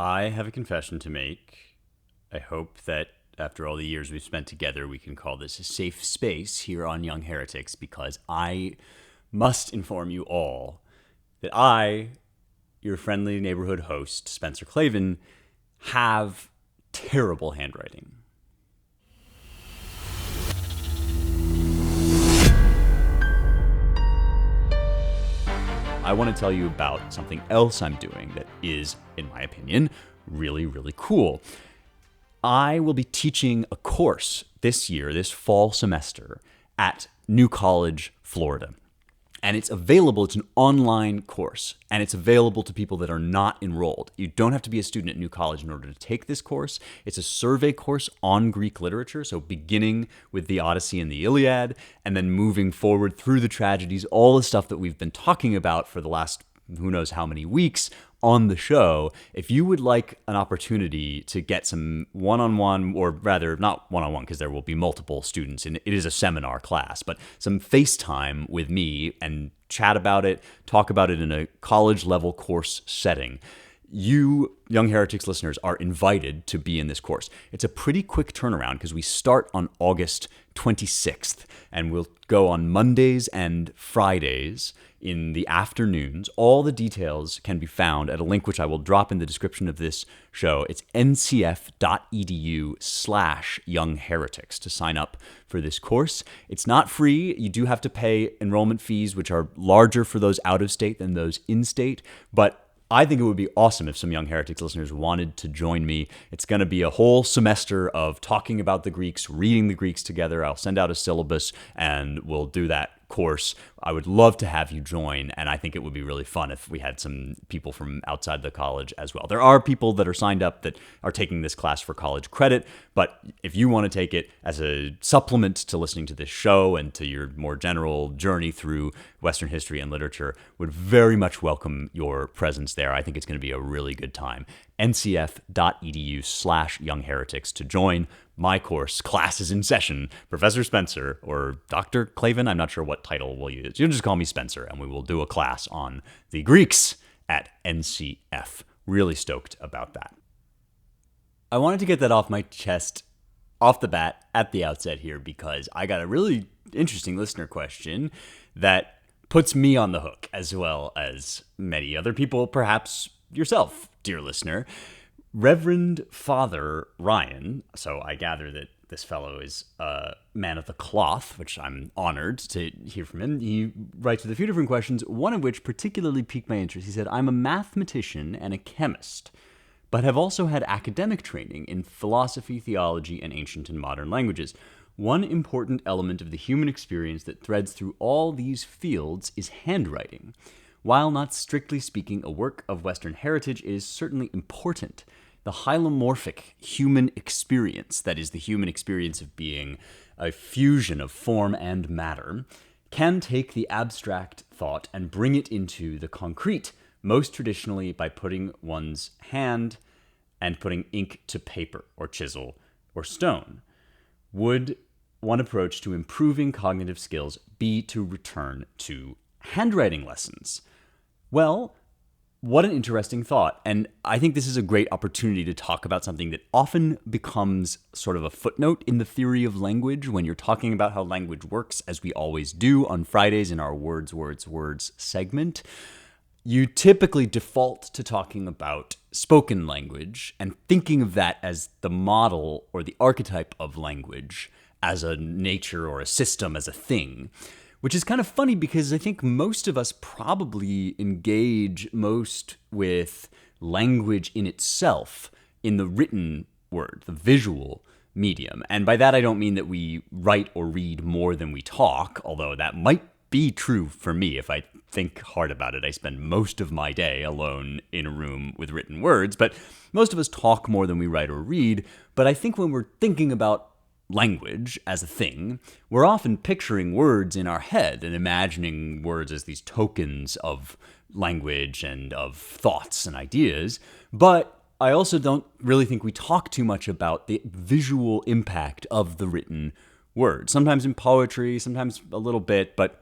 I have a confession to make. I hope that after all the years we've spent together, we can call this a safe space here on Young Heretics, because I must inform you all that I, your friendly neighborhood host, Spencer Clavin, have terrible handwriting. I want to tell you about something else I'm doing that is, in my opinion, really, really cool. I will be teaching a course this year, this fall semester, at New College, Florida. And it's available, it's an online course, and it's available to people that are not enrolled. You don't have to be a student at New College in order to take this course. It's a survey course on Greek literature, so beginning with the Odyssey and the Iliad, and then moving forward through the tragedies, all the stuff that we've been talking about for the last who knows how many weeks on the show. If you would like an opportunity to get some one-on-one, or rather not one-on-one because there will be multiple students and it is a seminar class, but some FaceTime with me and chat about it, talk about it in a college level course setting, you Young Heretics listeners are invited to be in this course. It's a pretty quick turnaround because we start on August 26th and we'll go on Mondays and Fridays in the afternoons. All the details can be found at a link which I will drop in the description of this show. It's ncf.edu/youngheretics to sign up for this course. It's not free. You do have to pay enrollment fees, which are larger for those out of state than those in state, but I think it would be awesome if some Young Heretics listeners wanted to join me. It's going to be a whole semester of talking about the Greeks, reading the Greeks together. I'll send out a syllabus and we'll do that course. I would love to have you join, and I think it would be really fun if we had some people from outside the college as well. There are people that are signed up that are taking this class for college credit, but if you want to take it as a supplement to listening to this show and to your more general journey through Western history and literature, would very much welcome your presence there. I think it's going to be a really good time. ncf.edu/youngheretics to join my course. Class is in session. Professor Spencer, or Dr. Clavin, I'm not sure what title we'll use. You'll just call me Spencer, and we will do a class on the Greeks at NCF. Really stoked about that. I wanted to get that off my chest off the bat at the outset here because I got a really interesting listener question that puts me on the hook, as well as many other people, perhaps yourself, dear listener. Reverend Father Ryan, so I gather that this fellow is a man of the cloth, which I'm honored to hear from him. He writes with a few different questions, one of which particularly piqued my interest. He said, I'm a mathematician and a chemist, but have also had academic training in philosophy, theology, and ancient and modern languages. One important element of the human experience that threads through all these fields is handwriting. While not strictly speaking a work of Western heritage, it is certainly important. The hylomorphic human experience, that is the human experience of being a fusion of form and matter, can take the abstract thought and bring it into the concrete, most traditionally by putting one's hand and putting ink to paper or chisel or stone. Would one approach to improving cognitive skills be to return to handwriting lessons? Well, what an interesting thought. And I think this is a great opportunity to talk about something that often becomes sort of a footnote in the theory of language when you're talking about how language works, as we always do on Fridays in our Words, Words, Words segment. You typically default to talking about spoken language and thinking of that as the model or the archetype of language, as a nature or a system, as a thing. Which is kind of funny because I think most of us probably engage most with language in itself in the written word, the visual medium. And by that, I don't mean that we write or read more than we talk, although that might be true for me if I think hard about it. I spend most of my day alone in a room with written words, but most of us talk more than we write or read. But I think when we're thinking about language as a thing, we're often picturing words in our head and imagining words as these tokens of language and of thoughts and ideas. But I also don't really think we talk too much about the visual impact of the written word. Sometimes in poetry, sometimes a little bit, but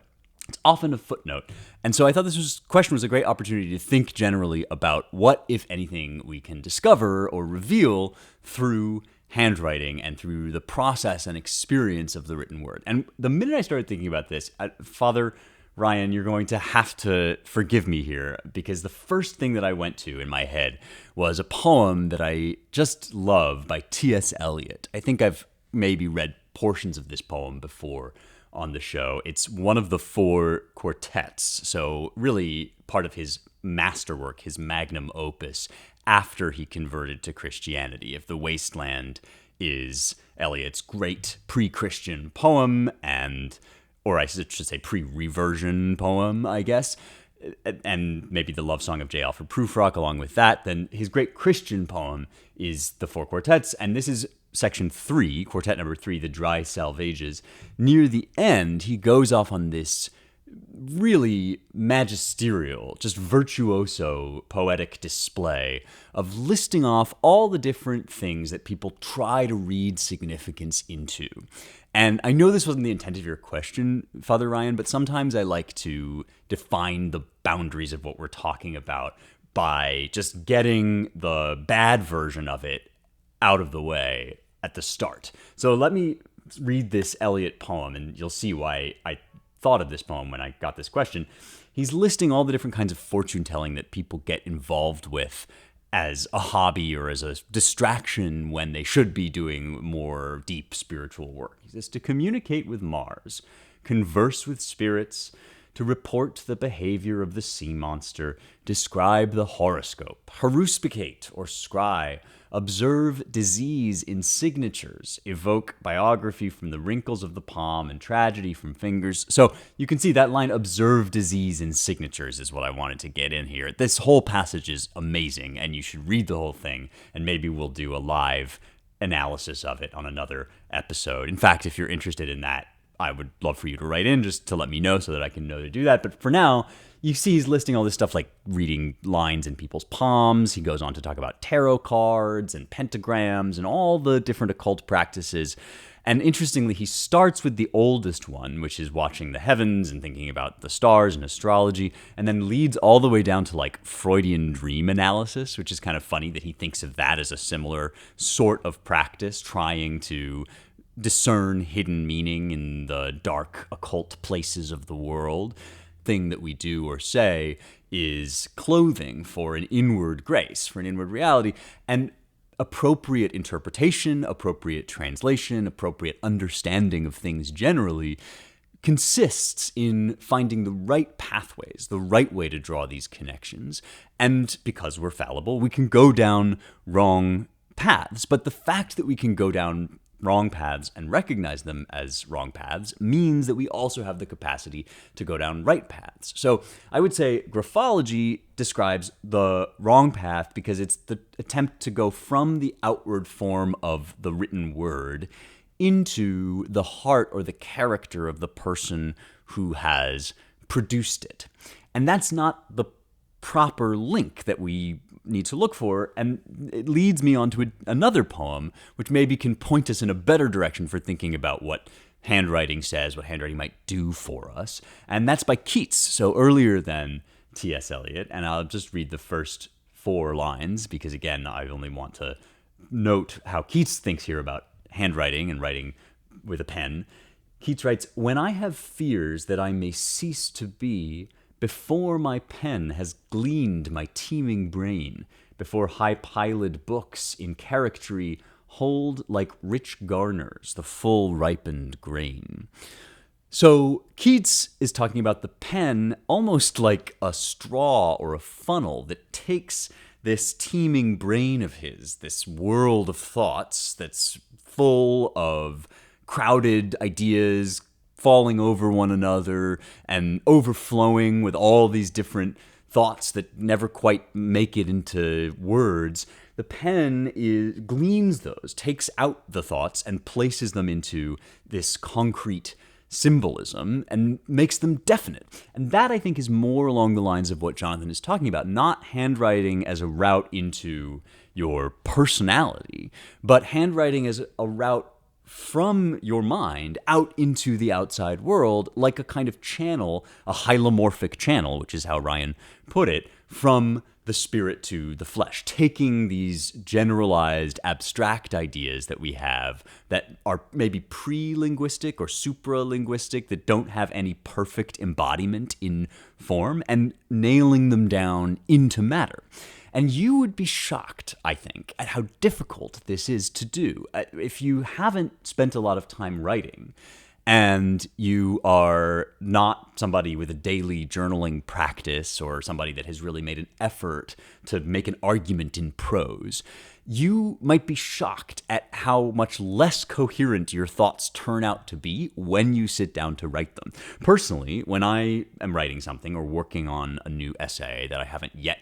It's often a footnote. And so I thought this question was a great opportunity to think generally about what, if anything, we can discover or reveal through handwriting and through the process and experience of the written word. And the minute I started thinking about this, Father Ryan, you're going to have to forgive me here, because the first thing that I went to in my head was a poem that I just love by T.S. Eliot. I think I've maybe read portions of this poem before on the show. It's one of the 4 quartets, so really part of his masterwork, his magnum opus, after he converted to Christianity. If the Wasteland is Eliot's great pre-Christian poem, or I should say pre-reversion poem, I guess, and maybe the love song of J. Alfred Prufrock along with that, then his great Christian poem is the 4 quartets, and this is section 3, quartet number 3, the Dry Salvages. Near the end, he goes off on this really magisterial, just virtuoso poetic display of listing off all the different things that people try to read significance into. And I know this wasn't the intent of your question, Father Ryan, but sometimes I like to define the boundaries of what we're talking about by just getting the bad version of it out of the way at the start. So let me read this Eliot poem, and you'll see why I thought of this poem when I got this question. He's listing all the different kinds of fortune telling that people get involved with as a hobby or as a distraction when they should be doing more deep spiritual work. He says, to communicate with Mars, converse with spirits, to report the behavior of the sea monster, describe the horoscope, haruspicate or scry, observe disease in signatures, evoke biography from the wrinkles of the palm and tragedy from fingers. So you can see that line, observe disease in signatures, is what I wanted to get in here. This whole passage is amazing, and you should read the whole thing, and maybe we'll do a live analysis of it on another episode. In fact, if you're interested in that, I would love for you to write in just to let me know so that I can know to do that. But for now, you see he's listing all this stuff like reading lines in people's palms. He goes on to talk about tarot cards and pentagrams and all the different occult practices. And interestingly, he starts with the oldest one, which is watching the heavens and thinking about the stars and astrology, and then leads all the way down to like Freudian dream analysis, which is kind of funny that he thinks of that as a similar sort of practice, trying to discern hidden meaning in the dark occult places of the world. Thing that we do or say is clothing for an inward grace, for an inward reality, and appropriate interpretation, appropriate translation, appropriate understanding of things generally consists in finding the right pathways, the right way to draw these connections. And because we're fallible, we can go down wrong paths. But the fact that we can go down wrong paths and recognize them as wrong paths means that we also have the capacity to go down right paths. So I would say graphology describes the wrong path because it's the attempt to go from the outward form of the written word into the heart or the character of the person who has produced it. And that's not the proper link that we need to look for, and it leads me on to another poem, which maybe can point us in a better direction for thinking about what handwriting says, what handwriting might do for us, and that's by Keats, so earlier than T.S. Eliot, and I'll just read the first 4 lines, because again, I only want to note how Keats thinks here about handwriting and writing with a pen. Keats writes, "When I have fears that I may cease to be, before my pen has gleaned my teeming brain, before high-piled books in charactery hold like rich garners the full ripened grain." So Keats is talking about the pen almost like a straw or a funnel that takes this teeming brain of his, this world of thoughts that's full of crowded ideas, falling over one another and overflowing with all these different thoughts that never quite make it into words. The pen gleans those, takes out the thoughts and places them into this concrete symbolism and makes them definite. And that, I think, is more along the lines of what Jonathan is talking about, not handwriting as a route into your personality, but handwriting as a route from your mind out into the outside world like a kind of channel, a hylomorphic channel, which is how Ryan put it, from the spirit to the flesh, taking these generalized, abstract ideas that we have that are maybe pre-linguistic or supra-linguistic, that don't have any perfect embodiment in form, and nailing them down into matter. And you would be shocked, I think, at how difficult this is to do. If you haven't spent a lot of time writing, and you are not somebody with a daily journaling practice or somebody that has really made an effort to make an argument in prose, you might be shocked at how much less coherent your thoughts turn out to be when you sit down to write them. Personally, when I am writing something or working on a new essay that I haven't yet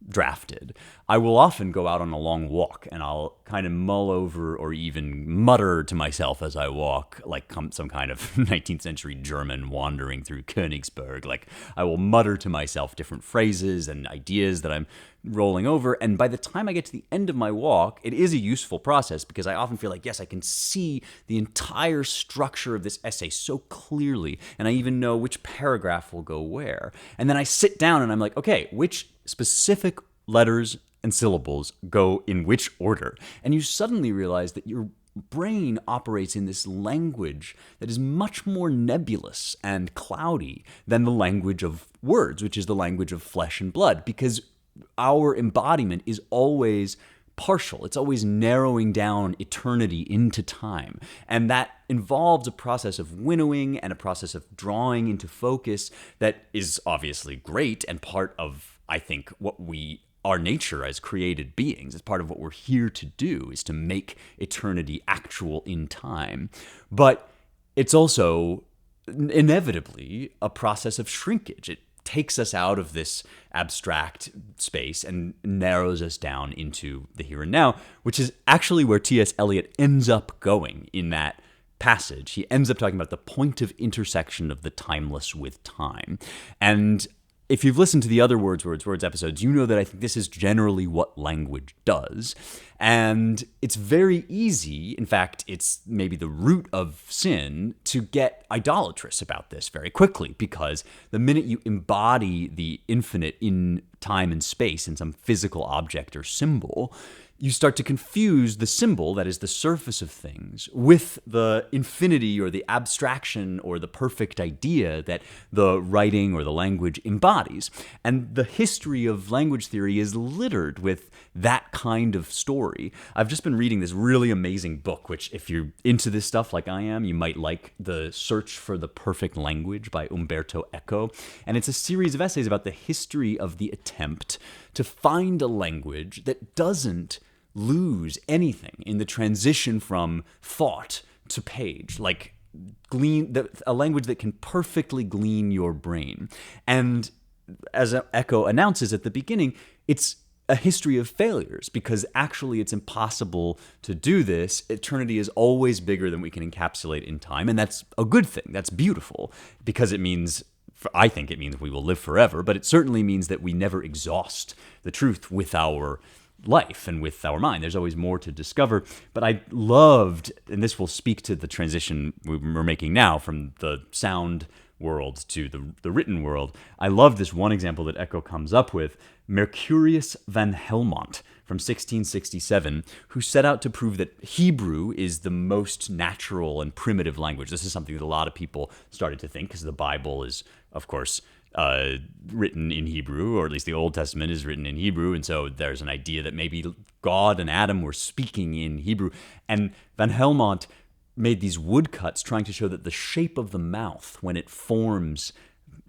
drafted, I will often go out on a long walk and I'll kind of mull over or even mutter to myself as I walk, like some kind of 19th century German wandering through Königsberg. Like, I will mutter to myself different phrases and ideas that I'm rolling over. And by the time I get to the end of my walk, it is a useful process because I often feel like, yes, I can see the entire structure of this essay so clearly. And I even know which paragraph will go where. And then I sit down and I'm like, okay, which specific letters and syllables go in which order? And you suddenly realize that your brain operates in this language that is much more nebulous and cloudy than the language of words, which is the language of flesh and blood, because our embodiment is always partial. It's always narrowing down eternity into time. And that involves a process of winnowing and a process of drawing into focus that is obviously great and part of, I think, our nature as created beings. It's part of what we're here to do, is to make eternity actual in time. But it's also inevitably a process of shrinkage. It takes us out of this abstract space and narrows us down into the here and now, which is actually where T.S. Eliot ends up going in that passage. He ends up talking about the point of intersection of the timeless with time. And if you've listened to the other Words episodes, you know that I think this is generally what language does. And it's very easy, in fact, it's maybe the root of sin, to get idolatrous about this very quickly, because the minute you embody the infinite in time and space in some physical object or symbol, you start to confuse the symbol, that is the surface of things, with the infinity or the abstraction or the perfect idea that the writing or the language embodies. And the history of language theory is littered with that kind of story. I've just been reading this really amazing book, which if you're into this stuff like I am, you might like, The Search for the Perfect Language by Umberto Eco. And it's a series of essays about the history of the attempt to find a language that doesn't lose anything in the transition from thought to page, like a language that can perfectly glean your brain. And as Eco announces at the beginning, it's a history of failures, because actually it's impossible to do this. Eternity is always bigger than we can encapsulate in time, and that's a good thing. That's beautiful, because it means, I think it means we will live forever, but it certainly means that we never exhaust the truth with our life and with our mind. There's always more to discover. But I loved, and this will speak to the transition we're making now from the sound world to the written world. I love this one example that Eco comes up with, Mercurius van Helmont from 1667, who set out to prove that Hebrew is the most natural and primitive language. This is something that a lot of people started to think, because the Bible is, of course, written in Hebrew, or at least the Old Testament is written in Hebrew, and so there's an idea that maybe God and Adam were speaking in Hebrew. And Van Helmont made these woodcuts trying to show that the shape of the mouth, when it forms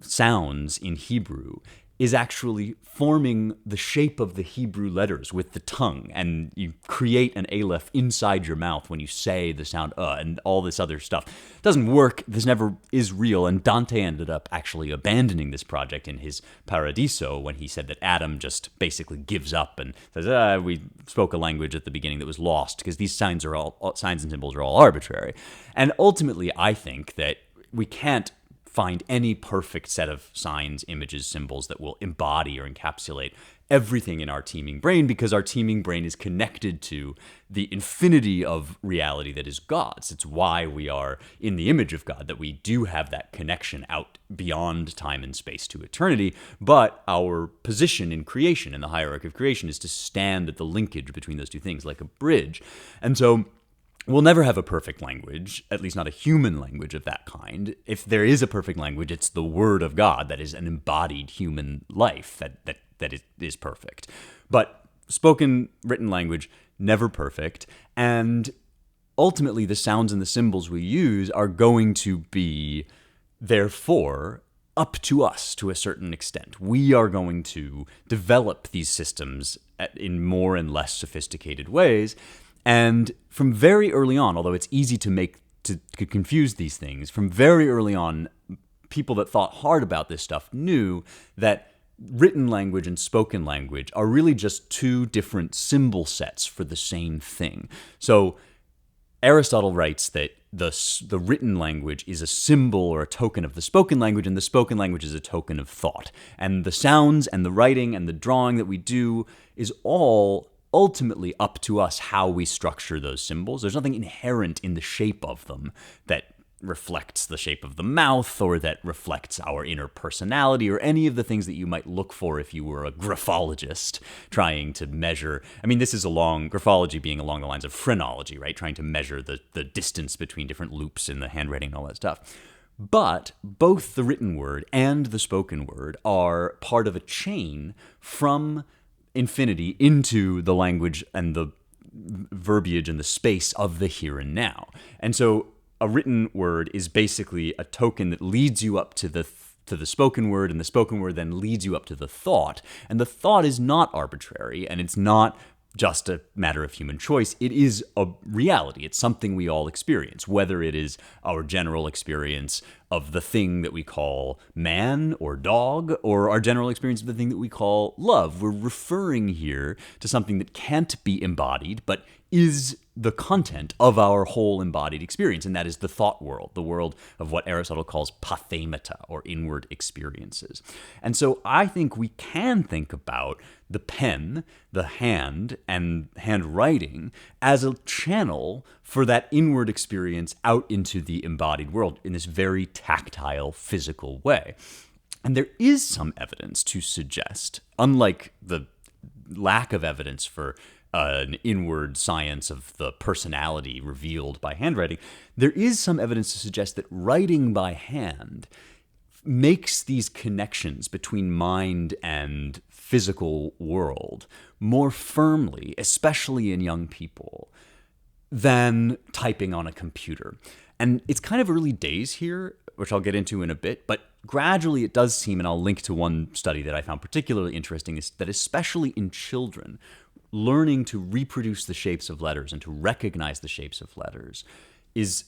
sounds in Hebrew, is actually forming the shape of the Hebrew letters with the tongue. And you create an aleph inside your mouth when you say the sound and all this other stuff. It doesn't work. This never is real. And Dante ended up actually abandoning this project in his Paradiso when he said that Adam just basically gives up and says, we spoke a language at the beginning that was lost, because these signs and symbols are all arbitrary. And ultimately, I think that we can't find any perfect set of signs, images, symbols that will embody or encapsulate everything in our teeming brain, because our teeming brain is connected to the infinity of reality that is God's. It's why we are in the image of God, that we do have that connection out beyond time and space to eternity. But our position in creation, in the hierarchy of creation, is to stand at the linkage between those two things like a bridge. And so we'll never have a perfect language, at least not a human language of that kind. If there is a perfect language, it's the Word of God that is an embodied human life that is perfect. But spoken, written language, never perfect. And ultimately, the sounds and the symbols we use are going to be, therefore, up to us to a certain extent. We are going to develop these systems in more and less sophisticated ways. And from very early on, although it's easy to confuse these things, from very early on, people that thought hard about this stuff knew that written language and spoken language are really just two different symbol sets for the same thing. So Aristotle writes that the written language is a symbol or a token of the spoken language, and the spoken language is a token of thought. And the sounds and the writing and the drawing that we do is all ultimately up to us how we structure those symbols. There's nothing inherent in the shape of them that reflects the shape of the mouth or that reflects our inner personality or any of the things that you might look for if you were a graphologist trying to measure. I mean, this is graphology being along the lines of phrenology, right? Trying to measure the distance between different loops in the handwriting and all that stuff. But both the written word and the spoken word are part of a chain from infinity into the language and the verbiage and the space of the here and now. And so a written word is basically a token that leads you up to the spoken word, and the spoken word then leads you up to the thought. And the thought is not arbitrary, and it's not just a matter of human choice. It is a reality. It's something we all experience, whether it is our general experience of the thing that we call man or dog, or our general experience of the thing that we call love. We're referring here to something that can't be embodied, but is the content of our whole embodied experience, and that is the thought world, the world of what Aristotle calls pathemata, or inward experiences. And so I think we can think about the pen, the hand, and handwriting as a channel for that inward experience out into the embodied world in this very tactile, physical way. And there is some evidence to suggest, unlike the lack of evidence for an inward science of the personality revealed by handwriting, there is some evidence to suggest that writing by hand makes these connections between mind and physical world more firmly, especially in young people, than typing on a computer. And it's kind of early days here, which I'll get into in a bit, but gradually it does seem, and I'll link to one study that I found particularly interesting, is that especially in children, learning to reproduce the shapes of letters and to recognize the shapes of letters is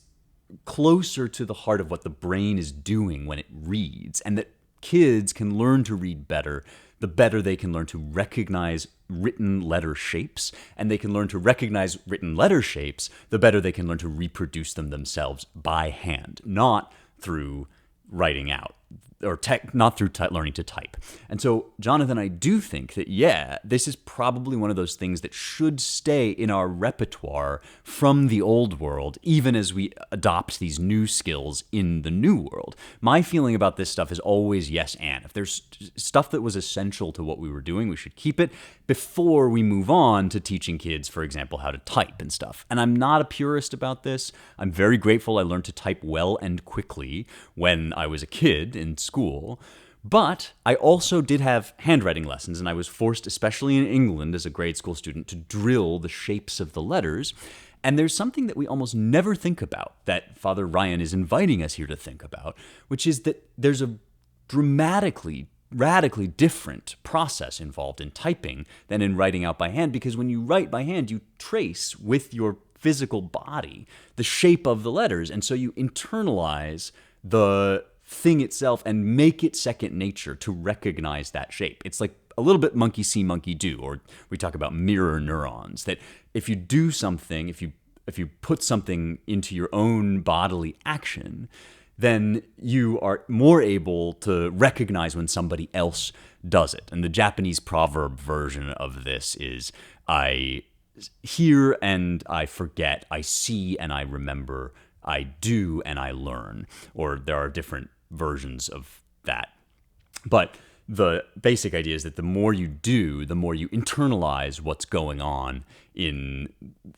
closer to the heart of what the brain is doing when it reads, and that kids can learn to read better the better they can learn to recognize written letter shapes, and they can learn to recognize written letter shapes the better they can learn to reproduce them themselves by hand, not through writing out, or not through learning to type. And so, Jonathan, I do think that, this is probably one of those things that should stay in our repertoire from the old world, even as we adopt these new skills in the new world. My feeling about this stuff is always yes and. If there's stuff that was essential to what we were doing, we should keep it before we move on to teaching kids, for example, how to type and stuff. And I'm not a purist about this. I'm very grateful I learned to type well and quickly when I was a kid in school. But I also did have handwriting lessons, and I was forced, especially in England as a grade school student, to drill the shapes of the letters. And there's something that we almost never think about that Father Ryan is inviting us here to think about, which is that there's a radically different process involved in typing than in writing out by hand, because when you write by hand, you trace with your physical body the shape of the letters, and so you internalize the thing itself and make it second nature to recognize that shape. It's like a little bit monkey see, monkey do, or we talk about mirror neurons, that if you do something, if you put something into your own bodily action, then you are more able to recognize when somebody else does it. And the Japanese proverb version of this is, I hear and I forget, I see and I remember, I do and I learn. Or there are different versions of that. But the basic idea is that the more you do, the more you internalize what's going on in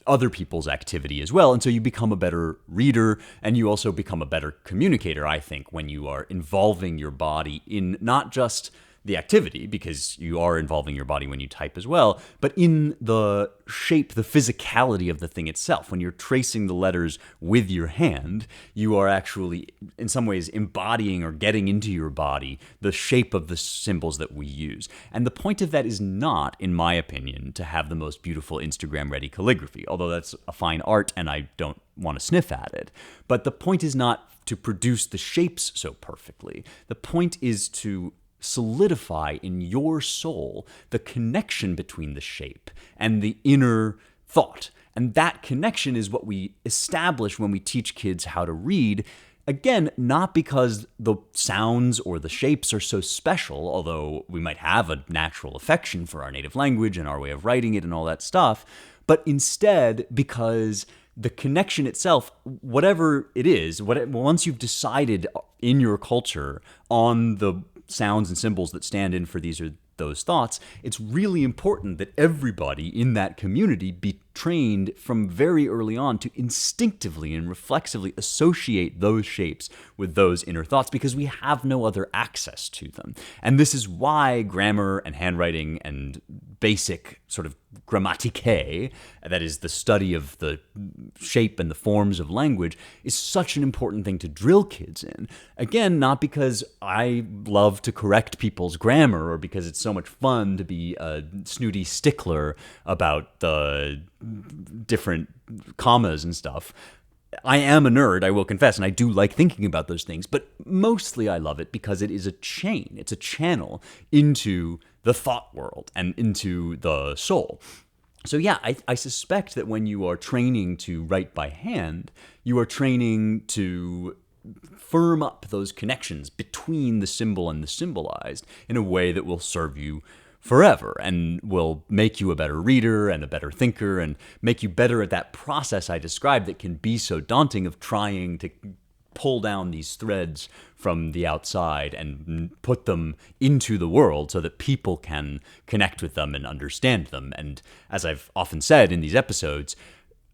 other people's activity as well. And so you become a better reader, and you also become a better communicator, I think, when you are involving your body in not just the activity, because you are involving your body when you type as well, but in the shape, the physicality of the thing itself. When you're tracing the letters with your hand, you are actually, in some ways, embodying or getting into your body the shape of the symbols that we use. And the point of that is not, in my opinion, to have the most beautiful Instagram-ready calligraphy, although that's a fine art and I don't want to sniff at it. But the point is not to produce the shapes so perfectly. The point is to solidify in your soul the connection between the shape and the inner thought. And that connection is what we establish when we teach kids how to read. Again, not because the sounds or the shapes are so special, although we might have a natural affection for our native language and our way of writing it and all that stuff, but instead because the connection itself, whatever it is, once you've decided in your culture on the sounds and symbols that stand in for these or those thoughts, it's really important that everybody in that community be trained from very early on to instinctively and reflexively associate those shapes with those inner thoughts, because we have no other access to them. And this is why grammar and handwriting and basic sort of grammatike, that is the study of the shape and the forms of language, is such an important thing to drill kids in. Again, not because I love to correct people's grammar or because it's so much fun to be a snooty stickler about the different commas and stuff. I am a nerd, I will confess, and I do like thinking about those things, but mostly I love it because it is a chain. It's a channel into the thought world and into the soul. So yeah, I suspect that when you are training to write by hand, you are training to firm up those connections between the symbol and the symbolized in a way that will serve you forever and will make you a better reader and a better thinker and make you better at that process I described that can be so daunting of trying to pull down these threads from the outside and put them into the world so that people can connect with them and understand them. And as I've often said in these episodes,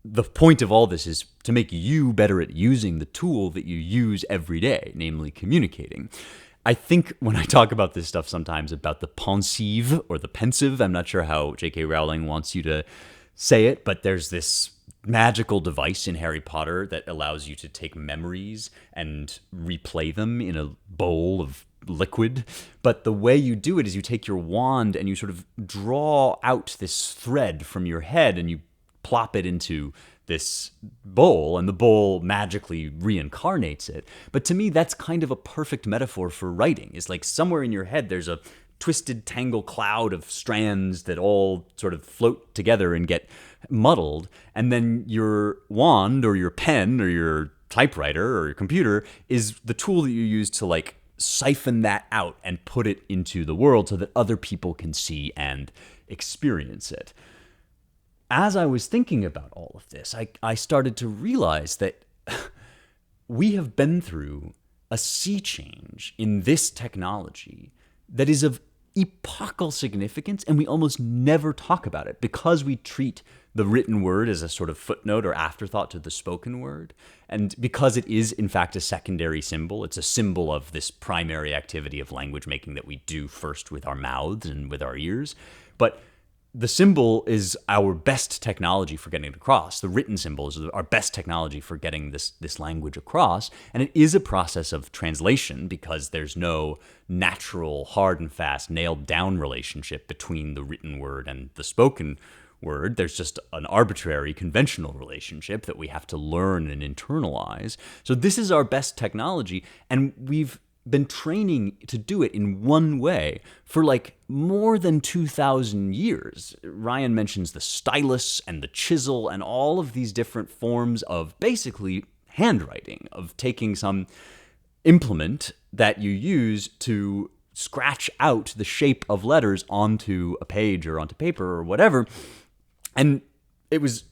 the point of all this is to make you better at using the tool that you use every day, namely communicating. I think when I talk about this stuff sometimes about the pensive or the pensive, I'm not sure how J.K. Rowling wants you to say it, but there's this magical device in Harry Potter that allows you to take memories and replay them in a bowl of liquid. But the way you do it is you take your wand and you sort of draw out this thread from your head and you plop it into this bowl, and the bowl magically reincarnates it. But to me, that's kind of a perfect metaphor for writing. It's like somewhere in your head, there's a twisted tangle cloud of strands that all sort of float together and get muddled. And then your wand or your pen or your typewriter or your computer is the tool that you use to like siphon that out and put it into the world so that other people can see and experience it. As I was thinking about all of this, I started to realize that we have been through a sea change in this technology that is of epochal significance, and we almost never talk about it because we treat the written word as a sort of footnote or afterthought to the spoken word. And because it is, in fact, a secondary symbol, it's a symbol of this primary activity of language making that we do first with our mouths and with our ears. But the symbol is our best technology for getting it across. The written symbol is our best technology for getting this language across. And it is a process of translation because there's no natural, hard and fast, nailed down relationship between the written word and the spoken word. There's just an arbitrary, conventional relationship that we have to learn and internalize. So this is our best technology, and we've been training to do it in one way for like more than 2,000 years. Ryan mentions the stylus and the chisel and all of these different forms of basically handwriting, of taking some implement that you use to scratch out the shape of letters onto a page or onto paper or whatever. And it was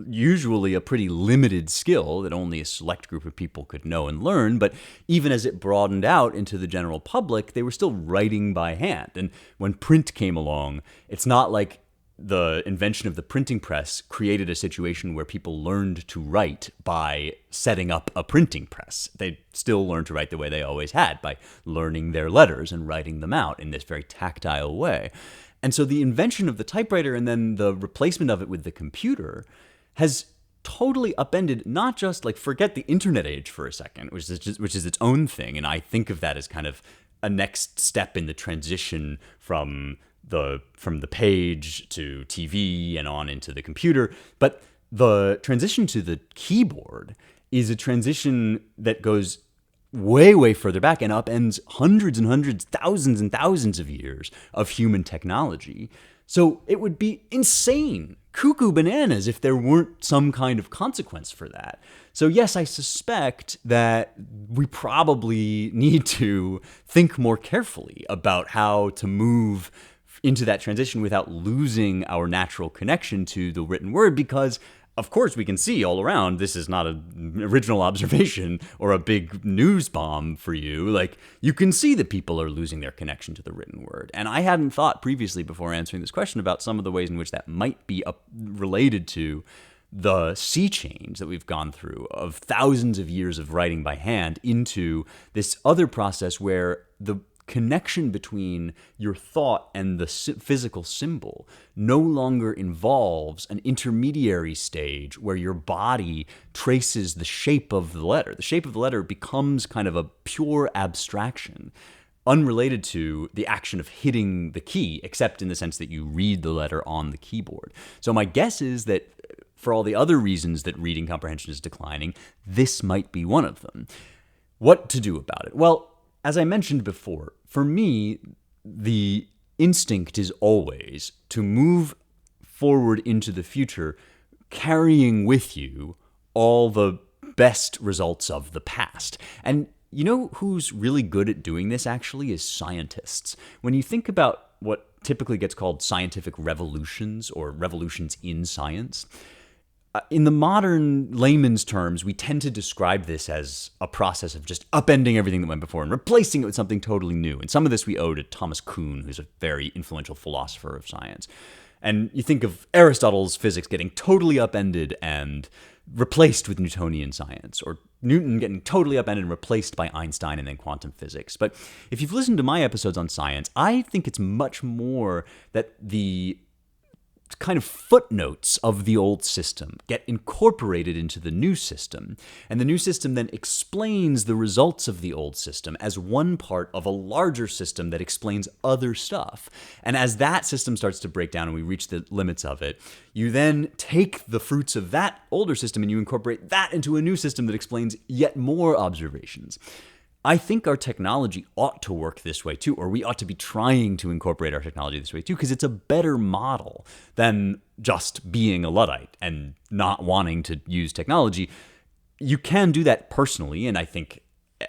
usually a pretty limited skill that only a select group of people could know and learn. But even as it broadened out into the general public, they were still writing by hand. And when print came along, it's not like the invention of the printing press created a situation where people learned to write by setting up a printing press. They still learned to write the way they always had, by learning their letters and writing them out in this very tactile way. And so the invention of the typewriter and then the replacement of it with the computer has totally upended, not just like, forget the internet age for a second, which is its own thing. And I think of that as kind of a next step in the transition from the page to TV and on into the computer. But the transition to the keyboard is a transition that goes way, way further back and upends hundreds and hundreds, thousands and thousands of years of human technology. So it would be insane, cuckoo bananas, if there weren't some kind of consequence for that. So yes, I suspect that we probably need to think more carefully about how to move into that transition without losing our natural connection to the written word, because of course we can see all around this is not an original observation or a big news bomb for you. Like, you can see that people are losing their connection to the written word. And I hadn't thought previously, before answering this question, about some of the ways in which that might be related to the sea change that we've gone through of thousands of years of writing by hand into this other process where the connection between your thought and the physical symbol no longer involves an intermediary stage where your body traces the shape of the letter. The shape of the letter becomes kind of a pure abstraction, unrelated to the action of hitting the key, except in the sense that you read the letter on the keyboard. So my guess is that for all the other reasons that reading comprehension is declining, this might be one of them. What to do about it? Well, as I mentioned before, for me, the instinct is always to move forward into the future, carrying with you all the best results of the past. And you know who's really good at doing this, actually, is scientists. When you think about what typically gets called scientific revolutions or revolutions in science, in the modern layman's terms, we tend to describe this as a process of just upending everything that went before and replacing it with something totally new. And some of this we owe to Thomas Kuhn, who's a very influential philosopher of science. And you think of Aristotle's physics getting totally upended and replaced with Newtonian science, or Newton getting totally upended and replaced by Einstein and then quantum physics. But if you've listened to my episodes on science, I think it's much more that the kind of footnotes of the old system get incorporated into the new system, and the new system then explains the results of the old system as one part of a larger system that explains other stuff. And as that system starts to break down and we reach the limits of it, you then take the fruits of that older system and you incorporate that into a new system that explains yet more observations. I think our technology ought to work this way too, or we ought to be trying to incorporate our technology this way too, because it's a better model than just being a Luddite and not wanting to use technology. You can do that personally, and I think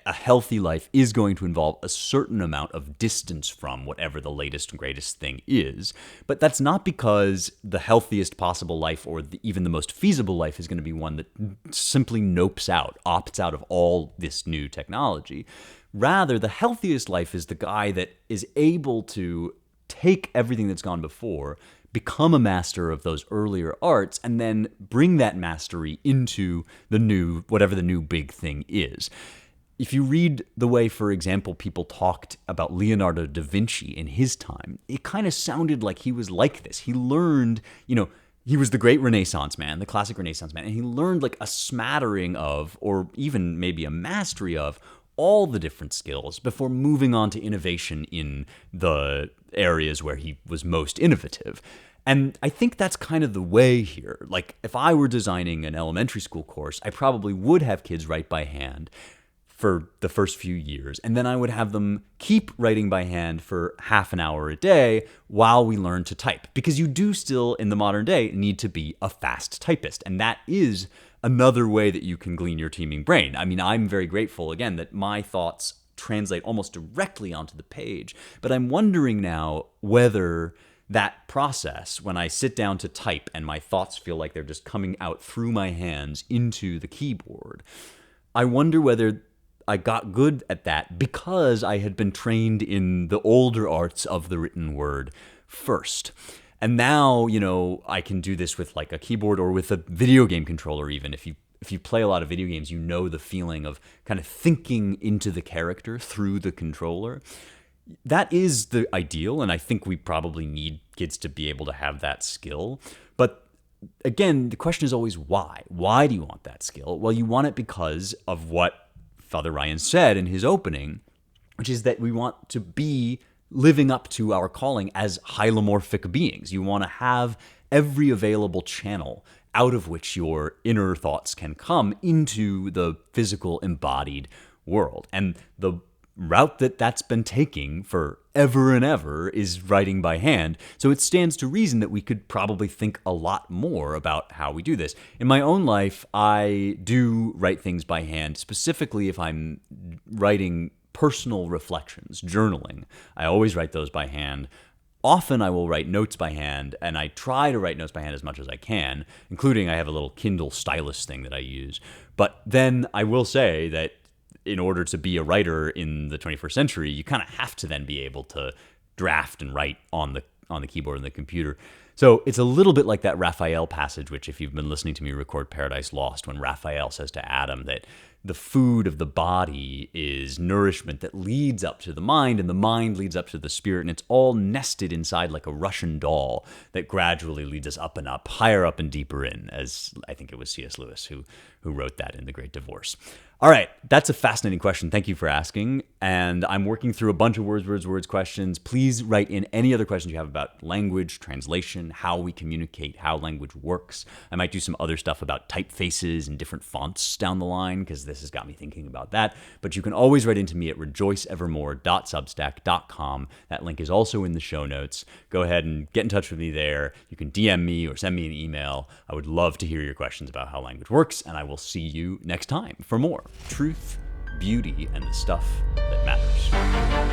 a healthy life is going to involve a certain amount of distance from whatever the latest and greatest thing is. But that's not because the healthiest possible life or even the most feasible life is going to be one that simply opts out of all this new technology. Rather, the healthiest life is the guy that is able to take everything that's gone before, become a master of those earlier arts, and then bring that mastery into the new, whatever the new big thing is. If you read the way, for example, people talked about Leonardo da Vinci in his time, it kind of sounded like he was like this. He learned, he was the great Renaissance man, the classic Renaissance man, and he learned like a smattering of, or even maybe a mastery of, all the different skills before moving on to innovation in the areas where he was most innovative. And I think that's kind of the way here. Like, if I were designing an elementary school course, I probably would have kids write by hand for the first few years, and then I would have them keep writing by hand for half an hour a day while we learn to type. Because you do still, in the modern day, need to be a fast typist, and that is another way that you can glean your teeming brain. I mean, I'm very grateful, again, that my thoughts translate almost directly onto the page. But I'm wondering now whether that process, when I sit down to type and my thoughts feel like they're just coming out through my hands into the keyboard, I wonder whether I got good at that because I had been trained in the older arts of the written word first. And now, I can do this with like a keyboard or with a video game controller even. If you play a lot of video games, you know the feeling of kind of thinking into the character through the controller. That is the ideal, and I think we probably need kids to be able to have that skill. But again, the question is always why? Why do you want that skill? Well, you want it because of what Father Ryan said in his opening, which is that we want to be living up to our calling as hylomorphic beings. You want to have every available channel out of which your inner thoughts can come into the physical embodied world. And the route that's been taking for ever and ever is writing by hand. So it stands to reason that we could probably think a lot more about how we do this. In my own life, I do write things by hand, specifically if I'm writing personal reflections, journaling. I always write those by hand. Often I will write notes by hand, and I try to write notes by hand as much as I can, including I have a little Kindle stylus thing that I use. But then I will say that in order to be a writer in the 21st century, you kind of have to then be able to draft and write on the keyboard and the computer. So it's a little bit like that Raphael passage, which if you've been listening to me record Paradise Lost, when Raphael says to Adam that the food of the body is nourishment that leads up to the mind, and the mind leads up to the spirit, and it's all nested inside like a Russian doll that gradually leads us up and up, higher up and deeper in, as I think it was C.S. Lewis who wrote that in The Great Divorce. All right, that's a fascinating question. Thank you for asking. And I'm working through a bunch of words questions. Please write in any other questions you have about language, translation, how we communicate, how language works. I might do some other stuff about typefaces and different fonts down the line, because this has got me thinking about that. But you can always write into me at rejoiceevermore.substack.com. That link is also in the show notes. Go ahead and get in touch with me there. You can DM me or send me an email. I would love to hear your questions about how language works, and I will see you next time for more truth, beauty, and the stuff that matters.